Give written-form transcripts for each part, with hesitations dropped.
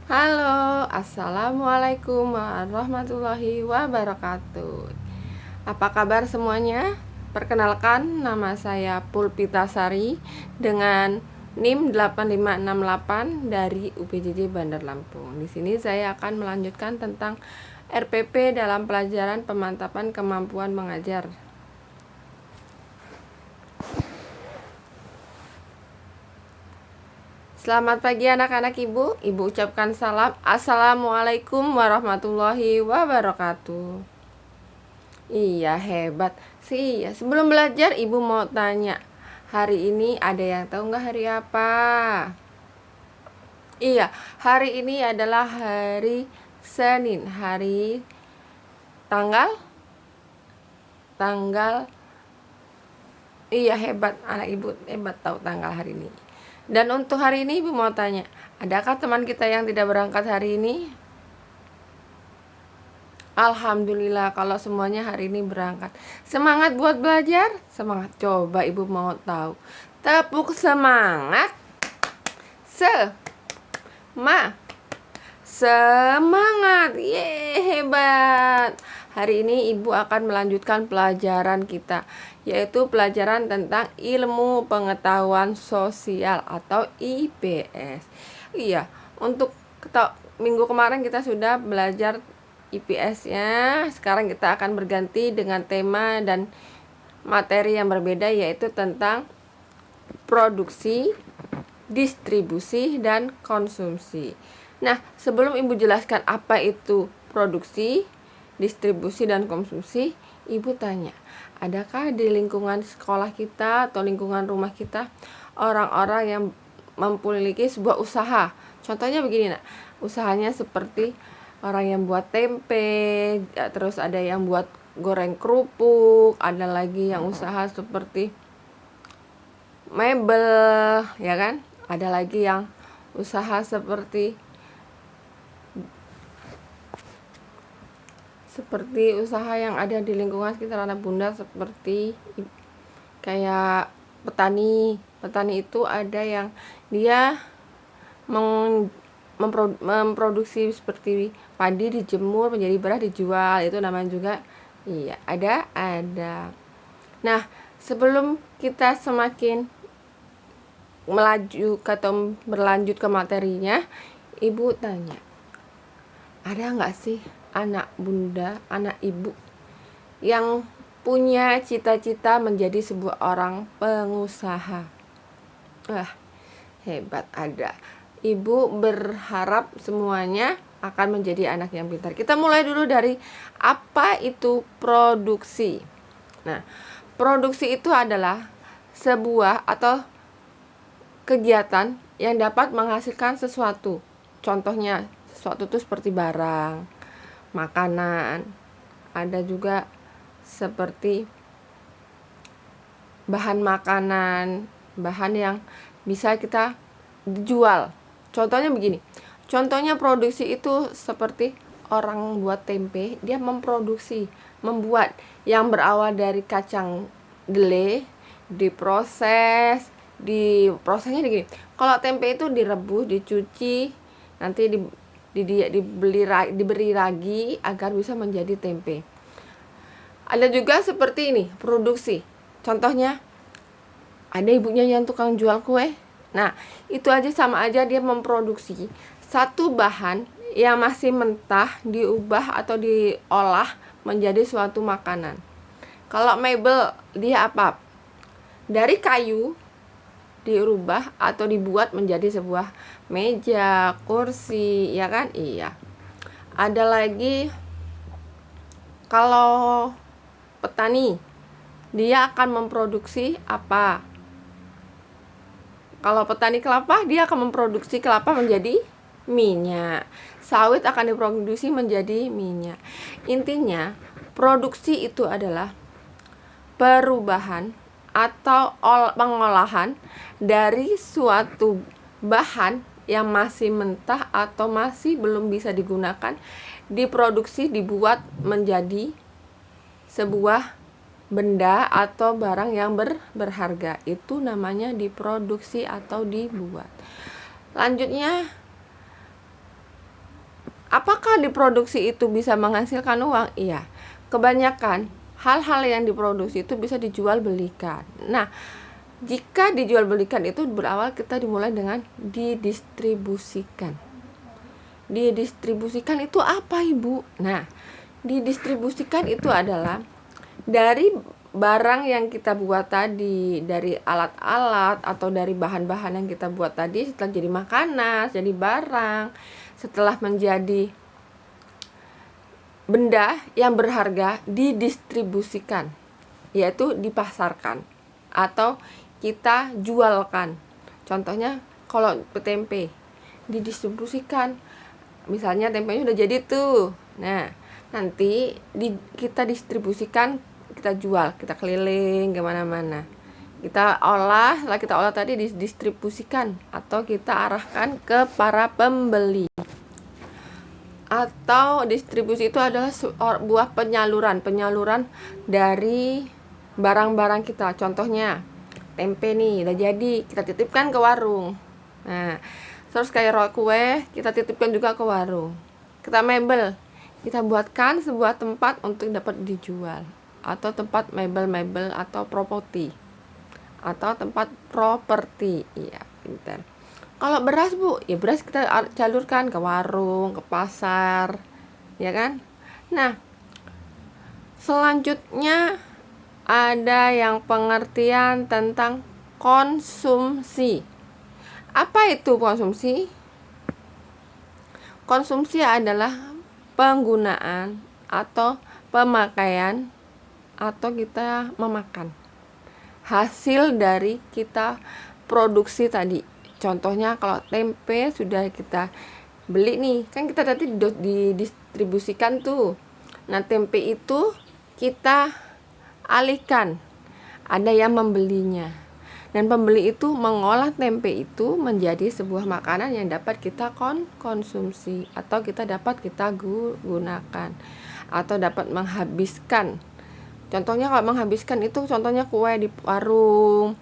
Halo, assalamualaikum warahmatullahi wabarakatuh. Apa kabar semuanya? Perkenalkan, nama saya Pulpitasari dengan NIM 8568 dari UPJJ Bandar Lampung. Di sini saya akan melanjutkan tentang RPP dalam pelajaran pemantapan kemampuan mengajar. Selamat pagi anak-anak ibu. Ibu ucapkan salam. Assalamualaikum warahmatullahi wabarakatuh. Iya, hebat sih. Iya, sebelum belajar ibu mau tanya, hari ini ada yang tahu nggak hari apa? Iya, hari ini adalah hari Senin. Hari tanggal tanggal Iya, hebat anak ibu, hebat tahu tanggal hari ini. Dan untuk hari ini ibu mau tanya, adakah teman kita yang tidak berangkat hari ini? Alhamdulillah kalau semuanya hari ini berangkat. Semangat buat belajar? Semangat. Coba ibu mau tahu. Tepuk semangat. Semangat. Yeay, hebat. Hari ini ibu akan melanjutkan pelajaran kita, yaitu pelajaran tentang ilmu pengetahuan sosial atau IPS. Iya, untuk minggu kemarin kita sudah belajar IPS-nya. Sekarang kita akan berganti dengan tema dan materi yang berbeda, yaitu tentang produksi, distribusi, dan konsumsi. Nah, sebelum ibu jelaskan apa itu produksi, distribusi, dan konsumsi, ibu tanya, adakah di lingkungan sekolah kita atau lingkungan rumah kita orang-orang yang memiliki sebuah usaha? Contohnya begini, nak. Usahanya seperti orang yang buat tempe, terus ada yang buat goreng kerupuk, ada lagi yang usaha seperti mebel, ya kan? Ada lagi yang usaha seperti usaha yang ada di lingkungan sekitar anak bunda, seperti kayak petani. Petani itu ada yang dia memproduksi seperti padi, dijemur menjadi beras, dijual, itu namanya juga ada. Nah, sebelum kita semakin melaju atau berlanjut ke materinya, ibu tanya, ada nggak sih anak bunda, anak ibu yang punya cita-cita menjadi sebuah orang pengusaha? Wah, hebat, ada. Ibu berharap semuanya akan menjadi anak yang pintar. Kita mulai dulu dari apa itu produksi. Nah, produksi itu adalah sebuah atau kegiatan yang dapat menghasilkan sesuatu. Contohnya, sesuatu itu seperti barang, makanan, ada juga seperti bahan makanan, bahan yang bisa kita dijual. Contohnya begini, contohnya produksi itu seperti orang buat tempe, dia membuat yang berawal dari kacang dele, prosesnya begini. Kalau tempe itu direbus, dicuci, nanti diberi ragi agar bisa menjadi tempe. Ada juga seperti ini, produksi. Contohnya, ada ibunya yang tukang jual kue. Nah, itu aja sama aja dia memproduksi satu bahan yang masih mentah diubah atau diolah menjadi suatu makanan. Kalau mebel, dia apa? Dari kayu dirubah atau dibuat menjadi sebuah meja, kursi, ya kan? Iya. Ada lagi kalau petani, dia akan memproduksi apa? Kalau petani kelapa, dia akan memproduksi kelapa menjadi minyak. Sawit akan diproduksi menjadi minyak. Intinya, produksi itu adalah perubahan atau pengolahan dari suatu bahan yang masih mentah atau masih belum bisa digunakan, diproduksi, dibuat menjadi sebuah benda atau barang yang berharga. Itu namanya diproduksi atau dibuat. Lanjutnya, Apakah diproduksi itu bisa menghasilkan uang? Iya. Kebanyakan hal-hal yang diproduksi itu bisa dijual belikan. Nah, jika dijual belikan itu berawal kita dimulai dengan didistribusikan. Didistribusikan itu apa, Ibu? Nah, didistribusikan itu adalah dari barang yang kita buat tadi, dari alat-alat atau dari bahan-bahan yang kita buat tadi, setelah jadi makanan, jadi barang, setelah menjadi benda yang berharga, didistribusikan, yaitu dipasarkan atau kita jualkan. Contohnya kalau tempe didistribusikan, misalnya tempenya udah jadi tuh, nah nanti kita distribusikan, kita jual, kita keliling kemana-mana, kita olah, setelah kita olah tadi didistribusikan atau kita arahkan ke para pembeli. Atau distribusi itu adalah sebuah penyaluran dari barang-barang kita. Contohnya tempe nih udah jadi, kita titipkan ke warung. Nah, terus kayak kue kita titipkan juga ke warung. Kita mebel, kita buatkan sebuah tempat untuk dapat dijual, atau tempat mebel atau properti, atau tempat properti. Iya, pintar. Kalau beras, Bu, ya beras kita jalurkan ke warung, ke pasar, ya kan? Nah, selanjutnya ada yang pengertian tentang konsumsi. Apa itu konsumsi? Konsumsi adalah penggunaan atau pemakaian atau kita memakan hasil dari kita produksi tadi. Contohnya kalau tempe sudah kita beli nih, kan kita tadi didistribusikan tuh. Nah, tempe itu kita alihkan, ada yang membelinya, dan pembeli itu mengolah tempe itu menjadi sebuah makanan yang dapat kita konsumsi atau kita dapat kita gunakan atau dapat menghabiskan. Contohnya kalau menghabiskan itu contohnya kue di warung.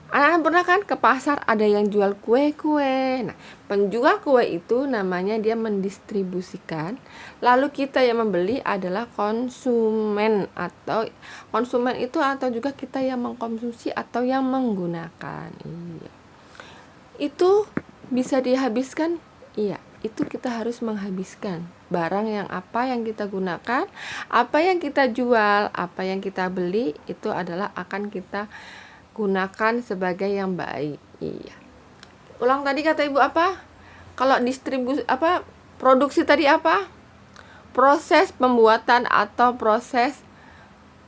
Anak-anak pernah kan ke pasar ada yang jual kue-kue. Nah, penjual kue itu namanya dia mendistribusikan. Lalu kita yang membeli adalah konsumen, atau konsumen itu atau juga kita yang mengkonsumsi atau yang menggunakan. Iya. Itu bisa dihabiskan? Iya, itu kita harus menghabiskan. Barang yang apa yang kita gunakan, apa yang kita jual, apa yang kita beli itu adalah akan kita gunakan sebagai yang baik. Iya. Ulang tadi kata Ibu apa? Kalau distribusi apa? Produksi tadi apa? Proses pembuatan atau proses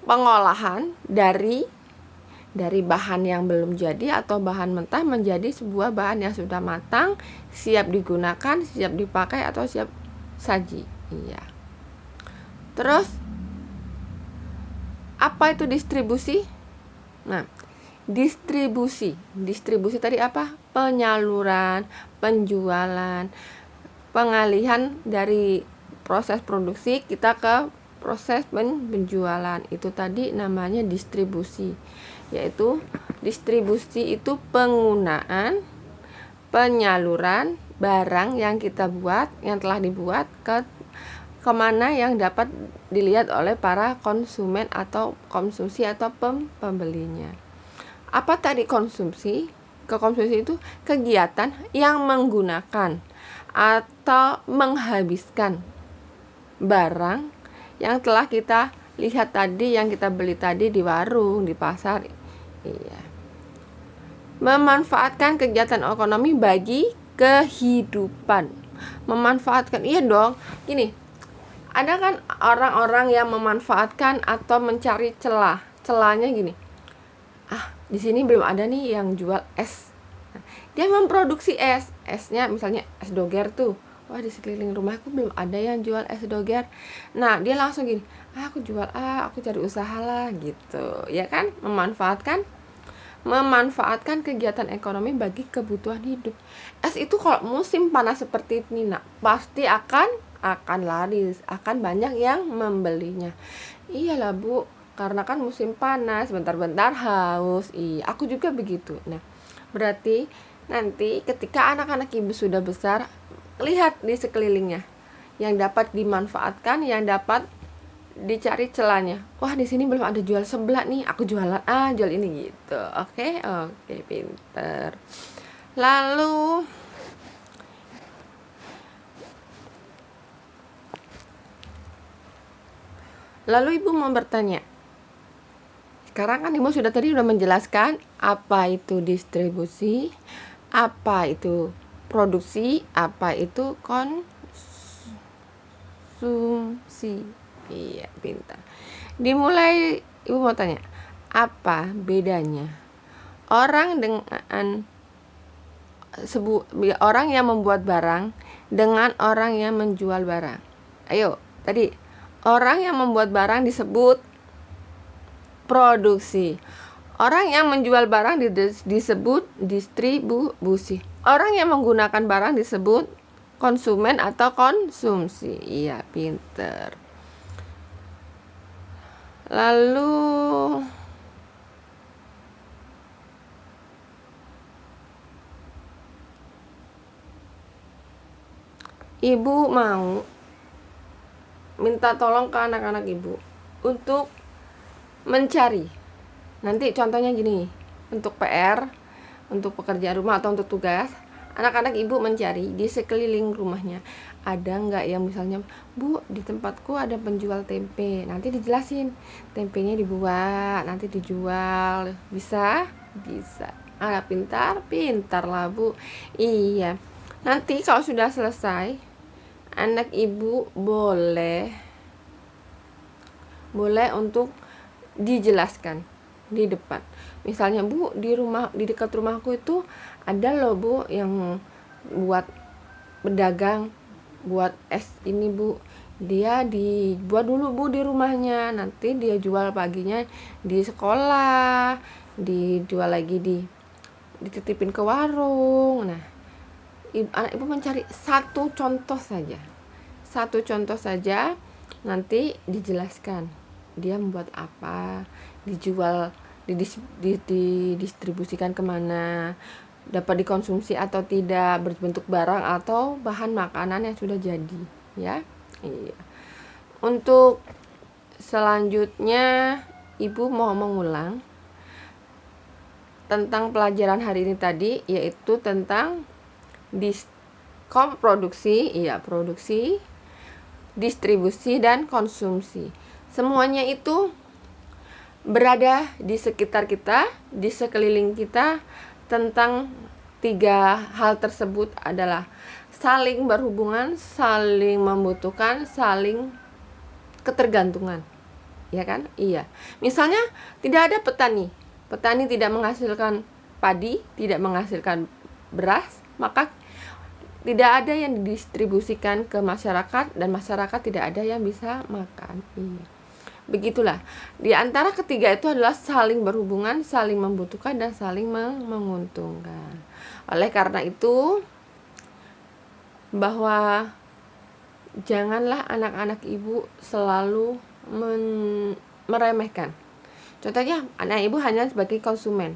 pengolahan dari bahan yang belum jadi atau bahan mentah menjadi sebuah bahan yang sudah matang, siap digunakan, siap dipakai atau siap saji. Iya. Terus apa itu distribusi? Nah, distribusi tadi apa? Penyaluran, penjualan, pengalihan dari proses produksi kita ke proses penjualan. Itu tadi namanya distribusi, yaitu distribusi itu penggunaan, penyaluran barang yang kita buat, yang telah dibuat ke kemana yang dapat dilihat oleh para konsumen atau konsumsi atau pembelinya. Apa tadi konsumsi? Konsumsi itu kegiatan yang menggunakan atau menghabiskan barang yang telah kita lihat tadi, yang kita beli tadi di warung, di pasar. Iya. Memanfaatkan kegiatan ekonomi bagi kehidupan. Memanfaatkan, iya dong. Gini, ada kan orang-orang yang memanfaatkan atau mencari celah. Celahnya gini. Di sini belum ada nih yang jual es. Nah, dia memproduksi esnya misalnya es doger tuh. Wah, di sekeliling rumahku belum ada yang jual es doger. Nah, dia langsung gini, aku jual, aku cari usaha lah gitu. Ya kan? Memanfaatkan kegiatan ekonomi bagi kebutuhan hidup. Es itu kalau musim panas seperti ini, nah, pasti akan laris, akan banyak yang membelinya. Iyalah, Bu. Karena kan musim panas, bentar-bentar haus. Iya, aku juga begitu. Nah, berarti nanti ketika anak-anak Ibu sudah besar, lihat di sekelilingnya. yang dapat dimanfaatkan, yang dapat dicari celahnya. Wah, di sini belum ada jual sebelah nih, aku jualan jual ini gitu. Oke, pinter. Lalu ibu mau bertanya. Sekarang kan ibu tadi sudah menjelaskan apa itu distribusi, apa itu produksi, apa itu konsumsi. Iya, pintar. Dimulai, ibu mau tanya, apa bedanya orang yang membuat barang dengan orang yang menjual barang? Ayo, tadi orang yang membuat barang disebut produksi. Orang yang menjual barang disebut distribusi. Orang yang menggunakan barang disebut konsumen atau konsumsi. Iya, pinter. Lalu ibu mau minta tolong ke anak-anak ibu untuk mencari. Nanti contohnya gini, untuk PR, untuk pekerjaan rumah atau untuk tugas, anak-anak ibu mencari di sekeliling rumahnya, ada nggak yang misalnya, Bu, di tempatku ada penjual tempe. Nanti dijelasin, tempenya dibuat, nanti dijual. Bisa? Bisa. Anak pintar lah, Bu. Iya. Nanti kalau sudah selesai, anak ibu boleh untuk dijelaskan di depan. Misalnya, Bu, di dekat rumahku itu ada loh, Bu, yang buat pedagang buat es ini, Bu. Dia dibuat dulu, Bu, di rumahnya. Nanti dia jual paginya di sekolah, dijual lagi dititipin ke warung. Nah, anak ibu mencari satu contoh saja, nanti dijelaskan dia membuat apa, dijual, didistribusikan kemana, dapat dikonsumsi atau tidak, berbentuk barang atau bahan makanan yang sudah jadi, ya. Iya. Untuk selanjutnya, ibu mau mengulang tentang pelajaran hari ini tadi, yaitu tentang produksi, distribusi dan konsumsi. Semuanya itu berada di sekitar kita, di sekeliling kita. Tentang 3 hal tersebut adalah saling berhubungan, saling membutuhkan, saling ketergantungan. Ya kan? Iya. Misalnya tidak ada petani tidak menghasilkan padi, tidak menghasilkan beras, maka tidak ada yang didistribusikan ke masyarakat, dan masyarakat tidak ada yang bisa makan. Iya. Begitulah. Di antara ketiga itu adalah saling berhubungan, saling membutuhkan, dan saling menguntungkan. Oleh karena itu, bahwa janganlah anak-anak ibu selalu meremehkan. Contohnya, anak ibu hanya sebagai konsumen,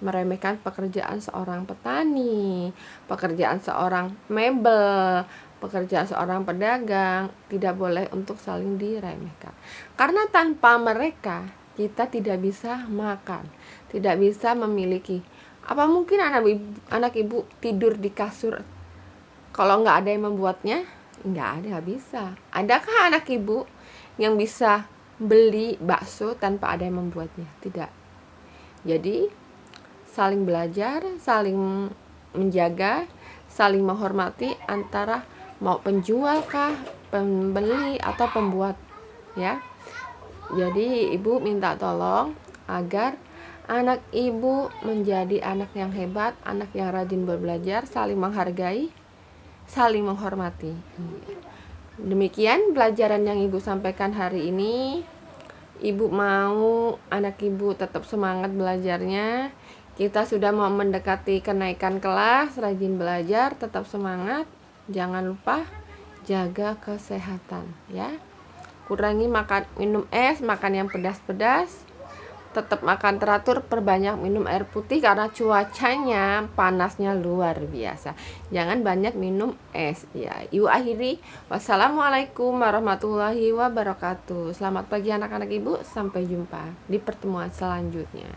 meremehkan pekerjaan seorang petani, pekerjaan seorang mebel, pekerjaan seorang pedagang. Tidak boleh untuk saling diremehkan, karena tanpa mereka kita tidak bisa makan, tidak bisa memiliki. Apa mungkin anak ibu tidur di kasur kalau nggak ada yang membuatnya? Nggak ada, nggak bisa. Adakah anak ibu yang bisa beli bakso tanpa ada yang membuatnya? Tidak. Jadi saling belajar, saling menjaga, saling menghormati antara mau penjual kah, pembeli atau pembuat, ya. Jadi ibu minta tolong agar anak ibu menjadi anak yang hebat, anak yang rajin belajar, saling menghargai, saling menghormati. Demikian pelajaran yang ibu sampaikan hari ini. Ibu mau anak ibu tetap semangat belajarnya. Kita sudah mau mendekati kenaikan kelas, rajin belajar, tetap semangat. Jangan lupa jaga kesehatan, ya. Kurangi minum es, makan yang pedas-pedas. tetap makan teratur, perbanyak minum air putih karena cuacanya panasnya luar biasa. Jangan banyak minum es ya. Ibu akhiri, wassalamualaikum warahmatullahi wabarakatuh. Selamat pagi anak-anak ibu, sampai jumpa di pertemuan selanjutnya.